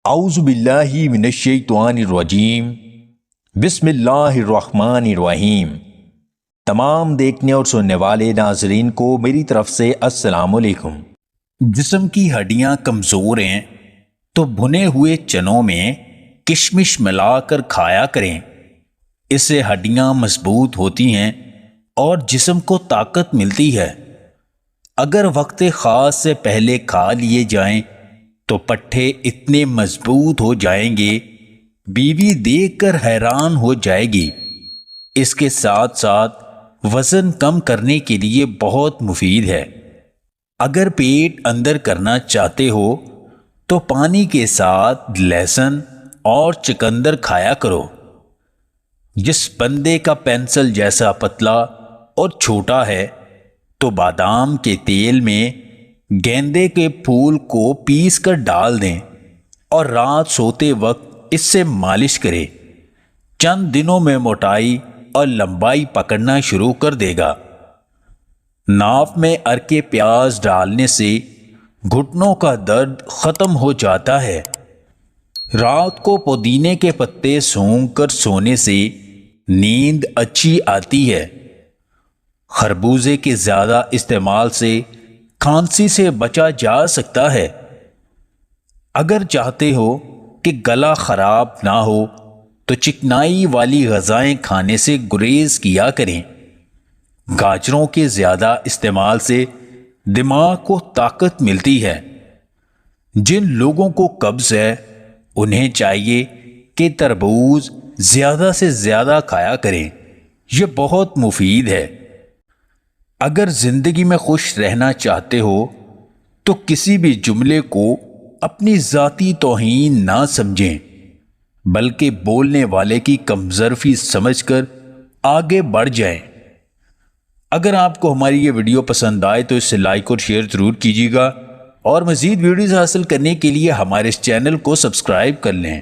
اعوذ باللہ من الشیطان الرجیم بسم اللہ الرحمن الرحیم۔ تمام دیکھنے اور سننے والے ناظرین کو میری طرف سے السلام علیکم۔ جسم کی ہڈیاں کمزور ہیں تو بھنے ہوئے چنوں میں کشمش ملا کر کھایا کریں، اس سے ہڈیاں مضبوط ہوتی ہیں اور جسم کو طاقت ملتی ہے۔ اگر وقت خاص سے پہلے کھا لیے جائیں تو پٹھے اتنے مضبوط ہو جائیں گے، بیوی دیکھ کر حیران ہو جائے گی۔ اس کے ساتھ ساتھ وزن کم کرنے کے لیے بہت مفید ہے۔ اگر پیٹ اندر کرنا چاہتے ہو تو پانی کے ساتھ لہسن اور چقندر کھایا کرو۔ جس بندے کا پینسل جیسا پتلا اور چھوٹا ہے تو بادام کے تیل میں گیندے کے پھول کو پیس کر ڈال دیں اور رات سوتے وقت اس سے مالش کرے۔ چند دنوں میں موٹائی اور لمبائی پکڑنا شروع کر دے گا۔ ناف میں ارکے پیاز ڈالنے سے گھٹنوں کا درد ختم ہو جاتا ہے۔ رات کو پودینے کے پتے سونگھ کر سونے سے نیند اچھی آتی ہے۔ خربوزے کے زیادہ استعمال سے کھانسی سے بچا جا سکتا ہے۔ اگر چاہتے ہو کہ گلا خراب نہ ہو تو چکنائی والی غذائیں کھانے سے گریز کیا کریں۔ گاجروں کے زیادہ استعمال سے دماغ کو طاقت ملتی ہے۔ جن لوگوں کو قبض ہے انہیں چاہیے کہ تربوز زیادہ سے زیادہ کھایا کریں، یہ بہت مفید ہے۔ اگر زندگی میں خوش رہنا چاہتے ہو تو کسی بھی جملے کو اپنی ذاتی توہین نہ سمجھیں، بلکہ بولنے والے کی کمظرفی سمجھ کر آگے بڑھ جائیں۔ اگر آپ کو ہماری یہ ویڈیو پسند آئے تو اسے لائک اور شیئر ضرور کیجیے گا، اور مزید ویڈیوز حاصل کرنے کے لیے ہمارے اس چینل کو سبسکرائب کر لیں۔